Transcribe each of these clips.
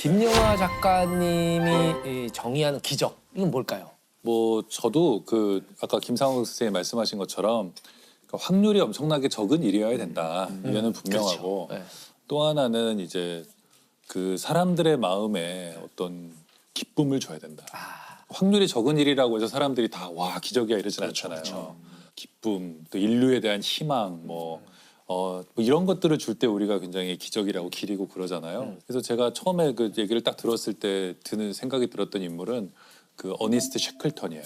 김영하 작가님이 정의하는 기적, 이건 뭘까요? 뭐 저도 그 아까 김상욱 선생님 말씀하신 것처럼 확률이 엄청나게 적은 일이어야 된다. 이거는 분명하고 그렇죠. 네. 또 하나는 이제 그 사람들의 마음에 어떤 기쁨을 줘야 된다. 확률이 적은 일이라고 해서 사람들이 다 와 기적이야 이러진 않잖아요. 기쁨, 또 인류에 대한 희망, 뭐 이런 것들을 줄 때 우리가 굉장히 기적이라고 기리고 그러잖아요. 그래서 제가 처음에 그 얘기를 딱 들었을 때 드는 생각이 들었던 인물은 그 어니스트 셰클턴이에요.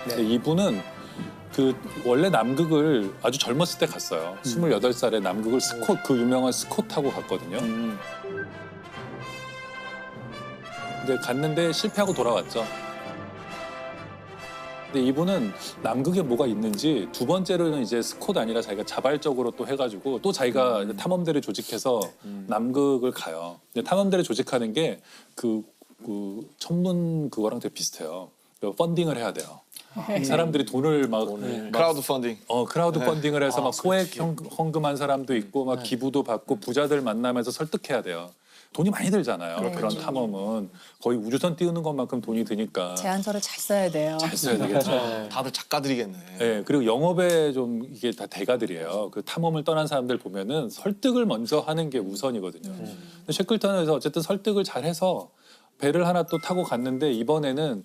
근데 이분은 그 원래 남극을 아주 젊었을 때 갔어요. 28살에 남극을 스콧, 그 유명한 스콧 타고 갔거든요. 근데 갔는데 실패하고 돌아왔죠. 근데 이분은 남극에 뭐가 있는지 두 번째로는 이제 스콧 아니라 자기가 자발적으로 또 해가지고 또 자기가 탐험대를 조직해서 남극을 가요. 근데 탐험대를 조직하는 게 그 천문 그거랑 되게 비슷해요. 펀딩을 해야 돼요. 사람들이 돈을 막 크라우드 펀딩. 크라우드 펀딩을 해서 막 소액 헌금한 사람도 있고 막 기부도 받고 부자들 만나면서 설득해야 돼요. 돈이 많이 들잖아요. 그런 탐험은 거의 우주선 띄우는 것만큼 돈이 드니까 제안서를 잘 써야 돼요. 잘 써야 되겠죠. 다들 작가들이겠네. 네, 그리고 영업에 좀 이게 다 대가들이에요. 그 탐험을 떠난 사람들 보면은 설득을 먼저 하는 게 우선이거든요. 근데 셰클턴에서 어쨌든 설득을 잘해서 배를 하나 또 타고 갔는데 이번에는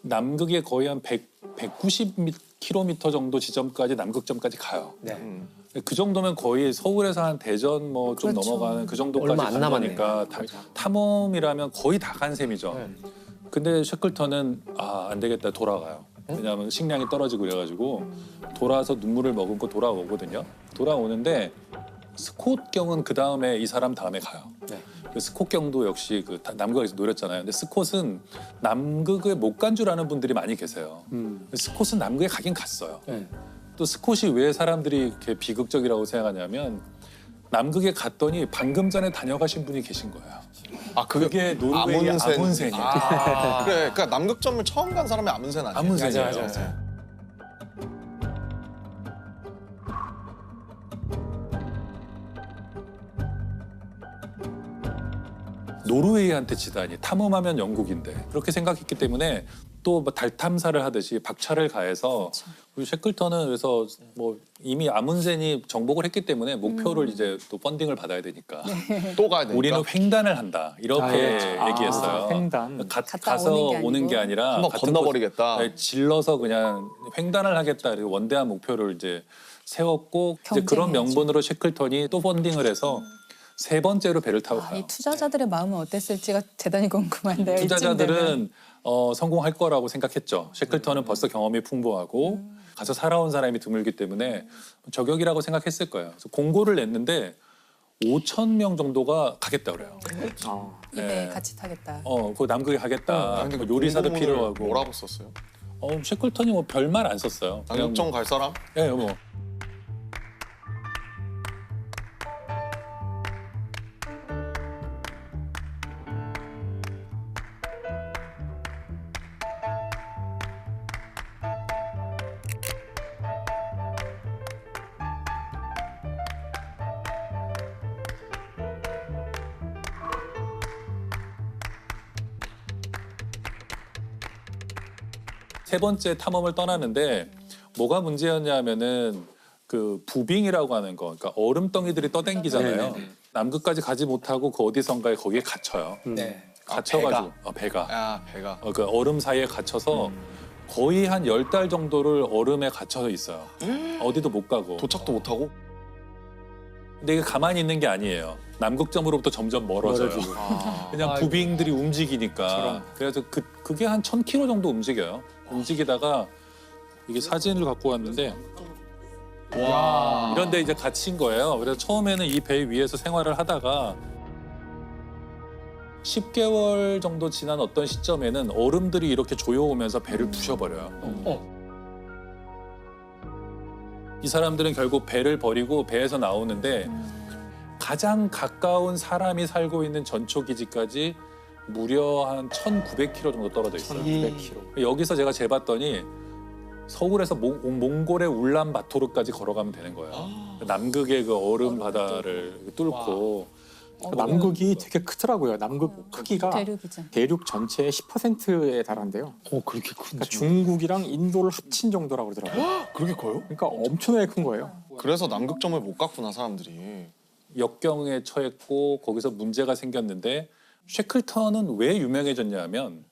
남극의 거의 한 190km 정도 지점까지 남극점까지 가요. 네. 그 정도면 거의 서울에서 한 대전 뭐 좀 그렇죠. 넘어가는 그 정도까지 얼마 안 간 남았네요. 거니까 탐험이라면 거의 다 간 셈이죠. 근데 셰클턴은 안 되겠다 돌아가요. 왜냐하면 식량이 떨어지고 그래가지고 돌아와서 눈물을 머금고 돌아오거든요. 돌아오는데 스콧 경은 그 다음에 이 사람 다음에 가요. 네. 그 스콧 경도 역시 그 남극에서 노렸잖아요. 근데 스콧은 남극에 못 간 줄 아는 분들이 많이 계세요. 스콧은 남극에 가긴 갔어요. 네. 또 스콧이 왜 사람들이 이렇게 비극적이라고 생각하냐면 남극에 갔더니 방금 전에 다녀가신 분이 계신 거예요. 아 그게 노르웨이의 아문센이에요. 그래, 그러니까 남극점을 처음 간 사람이 아문센 아니에요? 아문센이에요. 맞아. 노르웨이한테 지다니 탐험하면 영국인데 그렇게 생각했기 때문에 또 달 탐사를 하듯이 박차를 가해서 우리 셰클턴은 그래서 뭐 이미 아문센이 정복을 했기 때문에 목표를 이제 또 펀딩을 받아야 되니까 또 가야 되니까. 우리는 횡단을 한다 이렇게 얘기했어요. 횡단. 갔다 가서 오는 게 오는 게 아니고. 아니라 한번 같은 건너버리겠다. 곳, 질러서 그냥 횡단을 하겠다. 그리고 원대한 목표를 이제 세웠고 이제 그런 경쟁해야죠. 명분으로 셰클턴이 또 펀딩을 해서 세 번째로 배를 타고 가요. 이 투자자들의 마음은 어땠을지가 대단히 궁금한데요. 이쯤 되면. 투자자들은 성공할 거라고 생각했죠. 셰클턴은 벌써 경험이 풍부하고 가서 살아온 사람이 드물기 때문에 저격이라고 생각했을 거예요. 그래서 공고를 냈는데 5,000명 정도가 가겠다 그래요. 이배 네. 같이 타겠다. 그 남극에 가겠다. 근데 뭐 요리사도 공고문을 필요하고. 뭐라고 썼어요? 셰클턴이 뭐 별말 안 썼어요. 그냥 남극점 갈 사람? 예, 뭐. 세 번째 탐험을 떠나는데 뭐가 문제였냐면은 그 부빙이라고 하는 거, 그러니까 얼음덩이들이 떠댕기잖아요. 남극까지 가지 못하고 그 어디선가에 거기에 갇혀요. 네. 갇혀가지고 배가. 야, 배가. 그 얼음 사이에 갇혀서 거의 한 10달 정도를 얼음에 갇혀서 있어요. 어디도 못 가고. 도착도 못 하고? 근데 이게 가만히 있는 게 아니에요. 남극점으로부터 점점 멀어져요. 그냥 아이고. 부빙들이 움직이니까. 그래서 그게 한 1,000km 정도 움직여요. 움직이다가 이게 사진을 갖고 왔는데 와. 이런데 이제 갇힌 거예요. 그래서 처음에는 이 배 위에서 생활을 하다가 10개월 정도 지난 어떤 시점에는 얼음들이 이렇게 조여오면서 배를 부셔버려요. 이 사람들은 결국 배를 버리고 배에서 나오는데 가장 가까운 사람이 살고 있는 전초기지까지 무려 한 1,900km 정도 떨어져 있어요. 1,900km. 여기서 제가 재봤더니 서울에서 몽골의 울란바토르까지 걸어가면 되는 거예요. 남극의 그 얼음 바다를 뚫고 남극이 되게 크더라고요. 남극 크기가 대륙이죠. 대륙 전체의 10%에 달한대요. 그렇게 큰지. 그러니까 중국이랑 인도를 합친 정도라고 그러더라고요. 그렇게 커요? 그러니까 엄청나게 큰 거예요. 그래서 남극점을 못 갔구나 사람들이. 역경에 처했고 거기서 문제가 생겼는데 쉐클턴은 왜 유명해졌냐면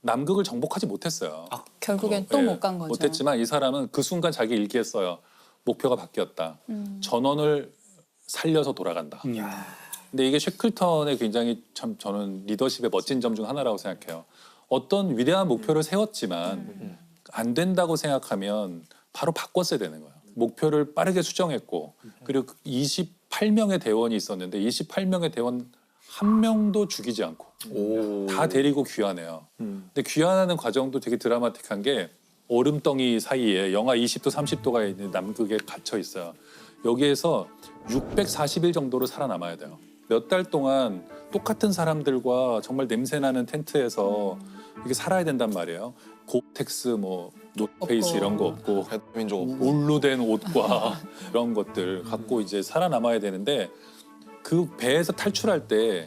남극을 정복하지 못했어요. 결국엔 또 못 간 거죠. 못했지만 이 사람은 그 순간 자기 일기에 써요. 목표가 바뀌었다. 전원을 살려서 돌아간다. 근데 이게 쉐클턴의 굉장히 참 저는 리더십의 멋진 점 중 하나라고 생각해요. 어떤 위대한 목표를 세웠지만 안 된다고 생각하면 바로 바꿨어야 되는 거예요. 목표를 빠르게 수정했고 그리고 28명의 대원이 있었는데 28명의 대원 한 명도 죽이지 않고 다 데리고 귀환해요. 근데 귀환하는 과정도 되게 드라마틱한 게 얼음덩이 사이에 영하 20도 30도가 있는 남극에 갇혀 있어요. 여기에서 640일 정도로 살아남아야 돼요. 몇 달 동안 똑같은 사람들과 정말 냄새나는 텐트에서 이렇게 살아야 된단 말이에요. 고텍스 뭐 노페이스 없고. 이런 거 없고 민족 없고. 울로 된 옷과 이런 것들 갖고 이제 살아남아야 되는데 그 배에서 탈출할 때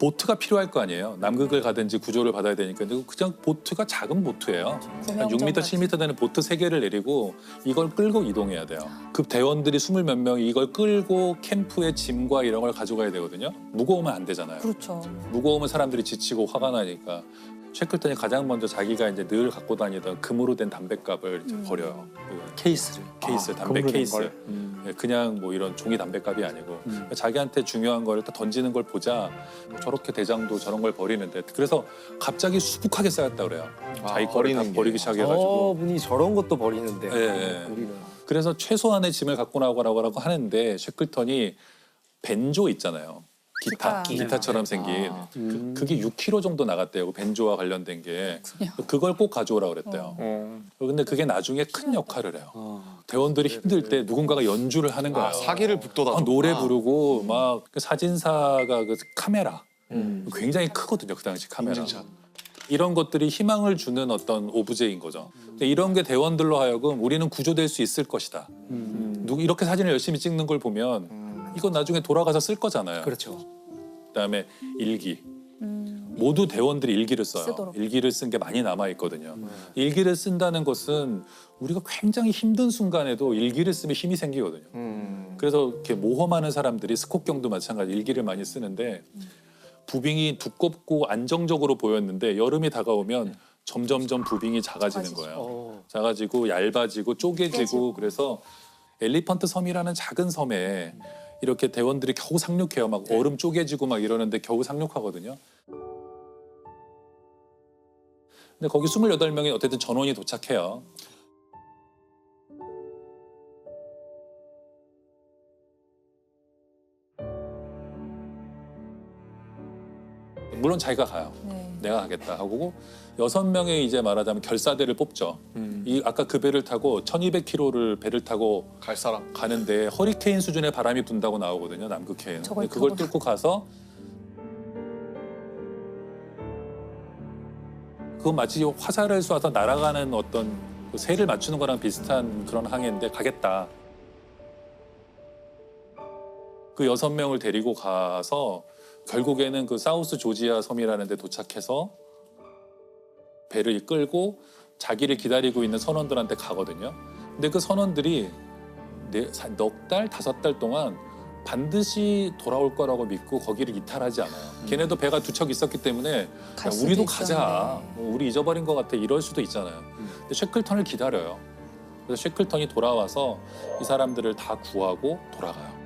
보트가 필요할 거 아니에요. 남극을 가든지 구조를 받아야 되니까. 근데 그냥 보트가 작은 보트예요. 한 6m, 7m 되는 보트 3개를 내리고 이걸 끌고 이동해야 돼요. 그 대원들이 20 몇 명이 이걸 끌고 캠프에 짐과 이런 걸 가져가야 되거든요. 무거우면 안 되잖아요. 그렇죠. 무거우면 사람들이 지치고 화가 나니까. 쉐클턴이 가장 먼저 자기가 이제 늘 갖고 다니던 금으로 된 담뱃갑을 이제 버려요. 그 케이스를. 케이스, 담배 금으로 된 케이스. 걸. 예, 그냥 뭐 이런 종이 담뱃갑이 아니고 자기한테 중요한 걸 딱 던지는 걸 보자 저렇게 대장도 저런 걸 버리는데 그래서 갑자기 수북하게 쌓였다 그래요. 자기 거를 다 버리는 게. 버리기 시작해가지고. 분이 저런 것도 버리는데. 예, 예. 우리는. 그래서 최소한의 짐을 갖고 나오라고 하는데 쉐클턴이 벤조 있잖아요. 기타처럼 생긴 그게 6kg 정도 나갔대요. 그 벤조와 관련된 게 그걸 꼭 가져오라고 그랬대요. 근데 그게 나중에 큰 역할을 해요. 대원들이 힘들 때 누군가가 연주를 하는 거예요. 사기를 북돋아. 노래 부르고 막 그 사진사가 그 카메라 굉장히 크거든요. 그 당시 카메라. 인증샷. 이런 것들이 희망을 주는 어떤 오브제인 거죠. 근데 이런 게 대원들로 하여금 우리는 구조될 수 있을 것이다. 이렇게 사진을 열심히 찍는 걸 보면 이건 나중에 돌아가서 쓸 거잖아요. 그렇죠. 그다음에 일기. 모두 대원들이 일기를 써요. 쓰도록. 일기를 쓴 게 많이 남아 있거든요. 일기를 쓴다는 것은 우리가 굉장히 힘든 순간에도 일기를 쓰면 힘이 생기거든요. 그래서 이렇게 모험하는 사람들이 스콧경도 마찬가지 일기를 많이 쓰는데 부빙이 두껍고 안정적으로 보였는데 여름이 다가오면 점점점 부빙이 작아지는 거예요. 작아지고 얇아지고 쪼개지고 그래서 엘리펀트 섬이라는 작은 섬에 이렇게 대원들이 겨우 상륙해요. 막 얼음 쪼개지고 막 이러는데 겨우 상륙하거든요. 근데 거기 28명이 어쨌든 전원이 도착해요. 물론 자기가 가요. 네. 내가 가겠다 하고 6명의 이제 말하자면 결사대를 뽑죠. 이 아까 그 배를 타고 1200km를 배를 타고 갈 사람. 가는데 허리케인 수준의 바람이 분다고 나오거든요. 남극해에는. 저걸 근데 그걸 타고 뚫고 가서 그거 마치 화살을 쏴서 날아가는 어떤 그 새를 맞추는 거랑 비슷한 그런 항해인데 가겠다. 그 6명을 데리고 가서 결국에는 그 사우스 조지아 섬이라는 데 도착해서 배를 끌고 자기를 기다리고 있는 선원들한테 가거든요. 근데 그 선원들이 넉 달, 5달 동안 반드시 돌아올 거라고 믿고 거기를 이탈하지 않아요. 걔네도 배가 두 척 있었기 때문에 갈 야, 수도 우리도 있었는데. 가자. 우리 잊어버린 것 같아. 이럴 수도 있잖아요. 근데 쉐클턴을 기다려요. 그래서 쉐클턴이 돌아와서 이 사람들을 다 구하고 돌아가요.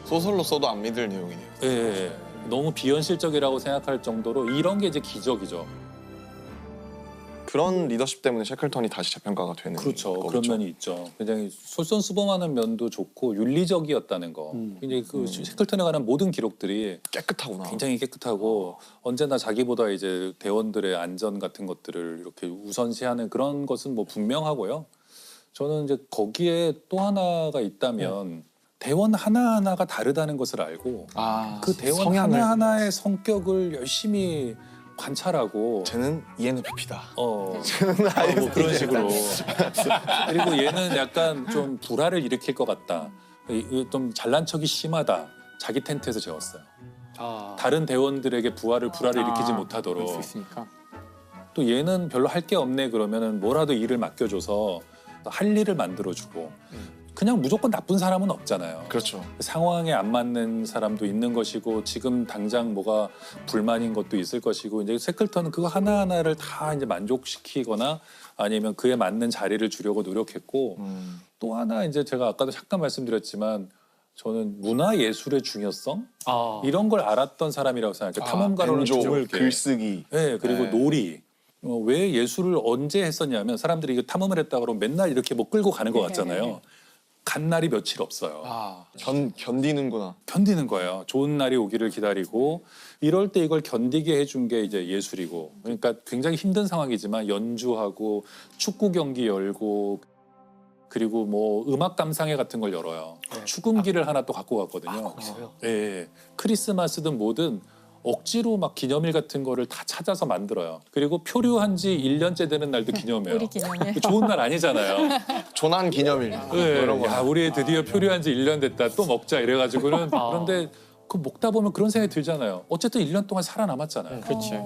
소설로 써도 안 믿을 내용이네요. 예, 예. 너무 비현실적이라고 생각할 정도로 이런 게 이제 기적이죠. 그런 리더십 때문에 셰클턴이 다시 재평가가 되는 그렇죠. 거겠죠. 그런 면이 있죠. 굉장히 솔선수범하는 면도 좋고 윤리적이었다는 거. 굉장히 그 셰클턴에 관한 모든 기록들이 깨끗하구나. 굉장히 깨끗하고 언제나 자기보다 이제 대원들의 안전 같은 것들을 이렇게 우선시하는 그런 것은 뭐 분명하고요. 저는 이제 거기에 또 하나가 있다면 대원 하나하나가 다르다는 것을 알고 그 대원 성향을. 하나하나의 성격을 열심히 관찰하고 쟤는 ENFP다. 뭐 그런 식으로 그리고 얘는 약간 좀 불화를 일으킬 것 같다. 좀 잘난 척이 심하다. 자기 텐트에서 재웠어요. 다른 대원들에게 불화를 일으키지 못하도록. 그럴 수 있으니까. 또 얘는 별로 할 게 없네 그러면은 뭐라도 일을 맡겨줘서 할 일을 만들어주고 그냥 무조건 나쁜 사람은 없잖아요. 그렇죠. 상황에 안 맞는 사람도 있는 것이고 지금 당장 뭐가 불만인 것도 있을 것이고 이제 셰클턴은 그거 하나하나를 다 이제 만족시키거나 아니면 그에 맞는 자리를 주려고 노력했고 또 하나 이제 제가 아까도 잠깐 말씀드렸지만 저는 문화 예술의 중요성 이런 걸 알았던 사람이라고 생각해요. 탐험가로는 벤조, 드물게. 글쓰기. 네, 그리고 네. 놀이. 왜 예술을 언제 했었냐면 사람들이 이거 탐험을 했다 그러면 맨날 이렇게 뭐 끌고 가는 것 같잖아요. 간 날이 며칠 없어요. 견디는구나. 견디는 거예요. 좋은 날이 오기를 기다리고 이럴 때 이걸 견디게 해준 게 이제 예술이고 그러니까 굉장히 힘든 상황이지만 연주하고 축구 경기 열고 그리고 뭐 음악 감상회 같은 걸 열어요. 축음기를 하나 또 갖고 갔거든요. 예, 크리스마스든 뭐든 억지로 막 기념일 같은 거를 다 찾아서 만들어요. 그리고 표류한 지 1년째 되는 날도 기념해요. 우리 기념일. 좋은 날 아니잖아요. 조난 기념일. 네, 이런 거. 야, 우리 드디어 표류한 지 1년 됐다. 또 먹자 이래가지고는 그런데 그 먹다 보면 그런 생각이 들잖아요. 어쨌든 1년 동안 살아남았잖아요. 그렇지.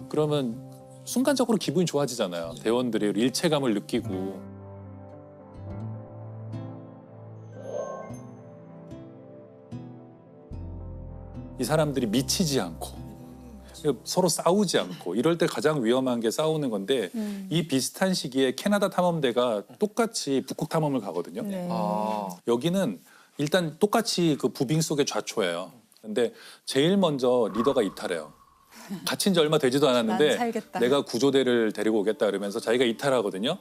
그러면 순간적으로 기분이 좋아지잖아요. 대원들이 일체감을 느끼고. 이 사람들이 미치지 않고 서로 싸우지 않고 이럴 때 가장 위험한 게 싸우는 건데 이 비슷한 시기에 캐나다 탐험대가 똑같이 북극 탐험을 가거든요. 네. 여기는 일단 똑같이 그 부빙 속의 좌초예요. 근데 제일 먼저 리더가 이탈해요. 갇힌 지 얼마 되지도 난 않았는데 살겠다. 내가 구조대를 데리고 오겠다 그러면서 자기가 이탈하거든요.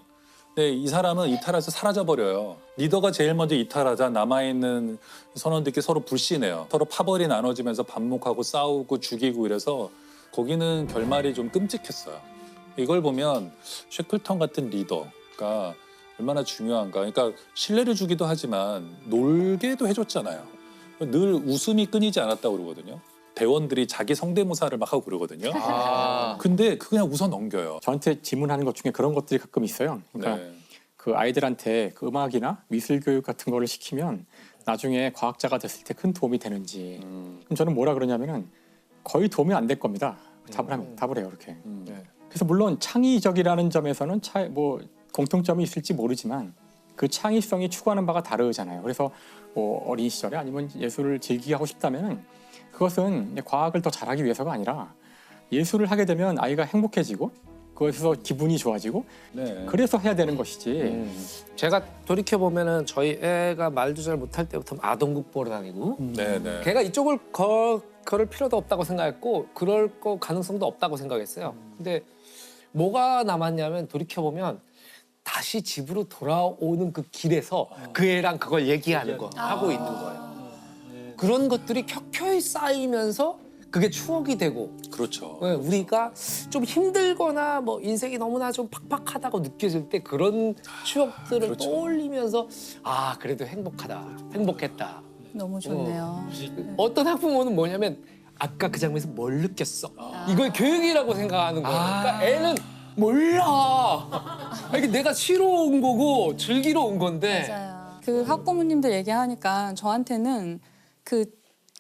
근데 이 사람은 이탈해서 사라져버려요. 리더가 제일 먼저 이탈하자 남아있는 선원들끼리 서로 불신해요. 서로 파벌이 나눠지면서 반목하고 싸우고 죽이고 이래서 거기는 결말이 좀 끔찍했어요. 이걸 보면 셰클턴 같은 리더가 얼마나 중요한가. 그러니까 신뢰를 주기도 하지만 놀게도 해줬잖아요. 늘 웃음이 끊이지 않았다고 그러거든요. 대원들이 자기 성대모사를 막 하고 그러거든요. 근데 그냥 웃어 넘겨요. 저한테 질문하는 것 중에 그런 것들이 가끔 있어요. 그러니까 네. 그 아이들한테 그 음악이나 미술 교육 같은 거를 시키면 나중에 과학자가 됐을 때 큰 도움이 되는지. 그럼 저는 뭐라 그러냐면은 거의 도움이 안 될 겁니다. 답을 해요 이렇게. 그래서 물론 창의적이라는 점에서는 뭐 공통점이 있을지 모르지만 그 창의성이 추구하는 바가 다르잖아요. 그래서 뭐 어린 시절에 아니면 예술을 즐기게 하고 싶다면은 그것은 과학을 더 잘하기 위해서가 아니라 예술을 하게 되면 아이가 행복해지고 그것에서 기분이 좋아지고 네. 그래서 해야 되는 것이지. 제가 돌이켜 보면은 저희 애가 말도 잘 못할 때부터 아동국 보러 다니고 네네. 걔가 이쪽을 걸을 필요도 없다고 생각했고 그럴 거 가능성도 없다고 생각했어요. 근데 뭐가 남았냐면 돌이켜 보면 다시 집으로 돌아오는 그 길에서 그 애랑 그걸 얘기하는 거 하고 있는 거예요. 그런 것들이 켜켜이 쌓이면서 그게 추억이 되고 그렇죠. 네, 우리가 좀 힘들거나 뭐 인생이 너무나 좀 팍팍하다고 느껴질 때 그런 추억들을 그렇죠. 떠올리면서 아 그래도 행복했다. 너무 좋네요. 어떤 학부모는 뭐냐면 아까 그 장면에서 뭘 느꼈어? 이걸 교육이라고 생각하는 거예요. 그러니까 애는 몰라. 이게 내가 쉬러 온 거고 즐기러 온 건데. 맞아요. 그 학부모님들 얘기하니까 저한테는 그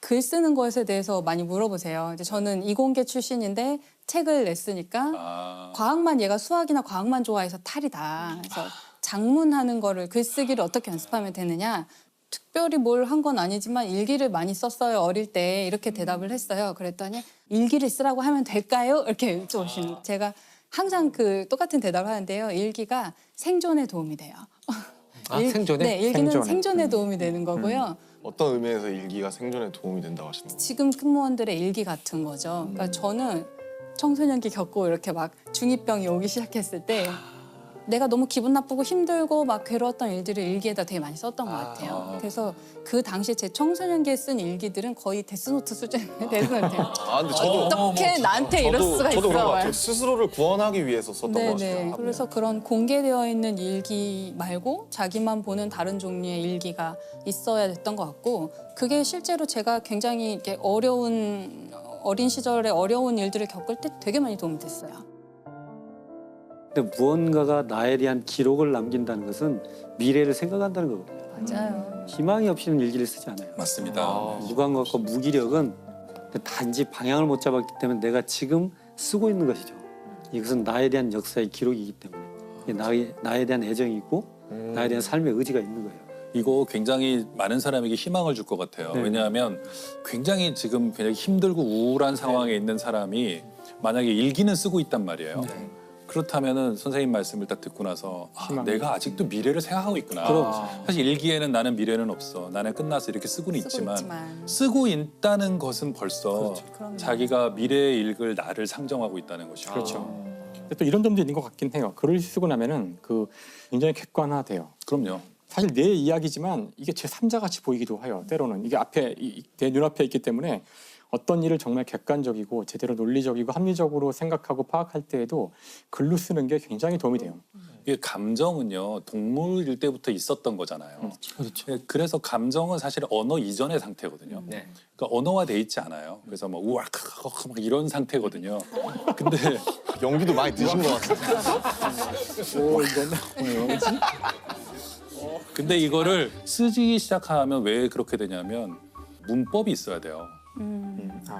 글 쓰는 것에 대해서 많이 물어보세요. 이제 저는 이공계 출신인데 책을 냈으니까 과학만 얘가 수학이나 과학만 좋아해서 탈이다. 그래서 작문하는 거를 글쓰기를 어떻게 연습하면 되느냐. 특별히 뭘 한 건 아니지만 일기를 많이 썼어요. 어릴 때 이렇게 대답을 했어요. 그랬더니 일기를 쓰라고 하면 될까요? 이렇게 여쭤보시는 제가 항상 그 똑같은 대답을 하는데요. 일기가 생존에 도움이 돼요. 생존에? 네, 일기는 생존에. 생존에 도움이 되는 거고요. 어떤 의미에서 일기가 생존에 도움이 된다고 하시는 거예요? 지금 근무원들의 일기 같은 거죠. 그러니까 저는 청소년기 겪고 이렇게 막 중2병이 오기 시작했을 때 내가 너무 기분 나쁘고 힘들고 막 괴로웠던 일들을 일기에다 되게 많이 썼던 것 같아요. 그래서 그 당시 제 청소년기에 쓴 일기들은 거의 데스노트 수준의 데스노트예요. 근데 저도 어떻게 나한테 이럴 수가 저도 그런 것 있어. 같아요. 스스로를 구원하기 위해서 썼던 것 네네. 같아요. 그래서 그런 공개되어 있는 일기 말고 자기만 보는 다른 종류의 일기가 있어야 됐던 것 같고 그게 실제로 제가 굉장히 이렇게 어린 시절에 어려운 일들을 겪을 때 되게 많이 도움이 됐어요. 근데 무언가가 나에 대한 기록을 남긴다는 것은 미래를 생각한다는 거거든요. 맞아요. 희망이 없이는 일기를 쓰지 않아요. 맞습니다. 무감각과 무기력은 단지 방향을 못 잡았기 때문에 내가 지금 쓰고 있는 것이죠. 이것은 나에 대한 역사의 기록이기 때문에 이게 나에 대한 애정이 있고 나에 대한 삶의 의지가 있는 거예요. 이거 굉장히 많은 사람에게 희망을 줄 것 같아요. 네. 왜냐하면 굉장히 지금 굉장히 힘들고 우울한 상황에 있는 사람이 만약에 일기는 쓰고 있단 말이에요. 그렇다면은 선생님 말씀을 딱 듣고 나서 희망이 내가 아직도 미래를 생각하고 있구나. 그럼. 사실 일기에는 나는 미래는 없어. 나는 끝났어. 이렇게 쓰고는 쓰고 있지만 있지만. 쓰고 있다는 것은 벌써 그럼요. 자기가 미래에 읽을 나를 상정하고 있다는 것이죠. 그렇죠. 근데 또 이런 점도 있는 것 같긴 해요. 글을 쓰고 나면은 그 굉장히 객관화돼요. 그럼요. 사실 내 이야기지만 이게 제 3자 같이 보이기도 해요. 때로는 이게 앞에 내 눈앞에 있기 때문에 어떤 일을 정말 객관적이고 제대로 논리적이고 합리적으로 생각하고 파악할 때에도 글로 쓰는 게 굉장히 도움이 돼요. 이게 감정은요 동물일 때부터 있었던 거잖아요. 그렇죠. 그래서 감정은 사실 언어 이전의 상태거든요. 네. 그러니까 언어화돼 있지 않아요. 그래서 막 우악 막 이런 상태거든요. 근데 연기도 많이 드신 것 같아요. 근데 이거를 쓰기 시작하면 왜 그렇게 되냐면 문법이 있어야 돼요.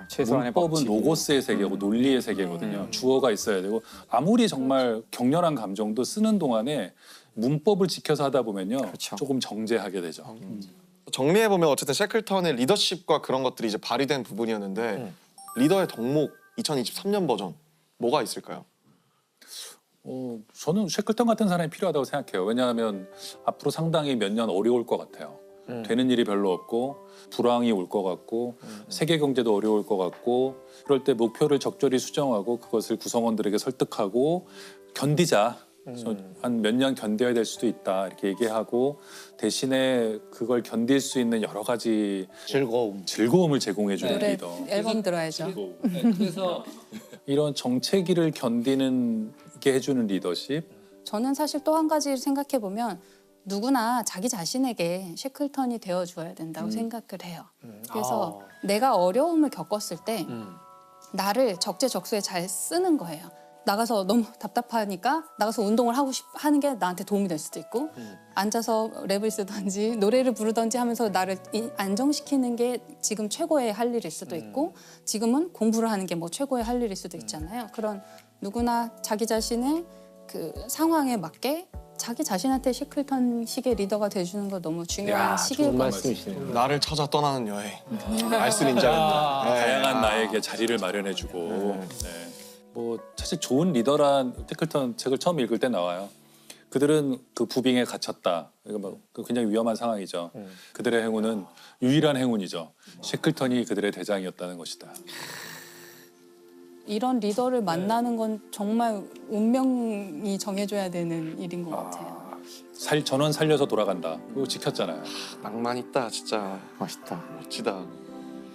최소한의 문법은 법칙이. 로고스의 세계고 논리의 세계거든요. 주어가 있어야 되고 아무리 정말 격렬한 감정도 쓰는 동안에 문법을 지켜서 하다 보면요 그렇죠. 조금 정제하게 되죠. 정리해 보면 어쨌든 셰클턴의 리더십과 그런 것들이 이제 발휘된 부분이었는데 리더의 덕목 2023년 버전 뭐가 있을까요? 저는 셰클턴 같은 사람이 필요하다고 생각해요. 왜냐하면 앞으로 상당히 몇 년 어려울 것 같아요. 되는 일이 별로 없고 불황이 올 것 같고 세계 경제도 어려울 것 같고 그럴 때 목표를 적절히 수정하고 그것을 구성원들에게 설득하고 견디자. 한 몇 년 견뎌야 될 수도 있다 이렇게 얘기하고 대신에 그걸 견딜 수 있는 여러 가지 즐거움을 제공해 주는 노래 리더. 앨범 들어야죠. 네, 그래서 이런 정체기를 견디는 게 해주는 리더십. 저는 사실 또 한 가지 생각해 보면 누구나 자기 자신에게 셰클턴이 되어 주어야 된다고 생각을 해요. 그래서 내가 어려움을 겪었을 때 나를 적재적소에 잘 쓰는 거예요. 나가서 너무 답답하니까 나가서 운동을 하는 게 나한테 도움이 될 수도 있고 앉아서 랩을 쓰든지 노래를 부르든지 하면서 나를 안정시키는 게 지금 최고의 할 일일 수도 있고 지금은 공부를 하는 게 뭐 최고의 할 일일 수도 있잖아요. 그런 누구나 자기 자신의 그 상황에 맞게 자기 자신한테 셰클턴식의 리더가 돼주는 거 너무 중요한 시기일 좋은 것 같아요. 말씀이시네요. 나를 찾아 떠나는 여행. 알쓸인자입니다. 다양한 나에게 자리를 마련해주고. 네. 뭐 사실 좋은 리더란 셰클턴 책을 처음 읽을 때 나와요. 그들은 그 부빙에 갇혔다. 이거 뭐 굉장히 위험한 상황이죠. 그들의 행운은 유일한 행운이죠. 셰클턴이 그들의 대장이었다는 것이다. 이런 리더를 만나는 건 정말 운명이 정해줘야 되는 일인 것 같아요. 전원 살려서 돌아간다. 그거 지켰잖아요. 낭만 있다 진짜 멋있다. 멋지다.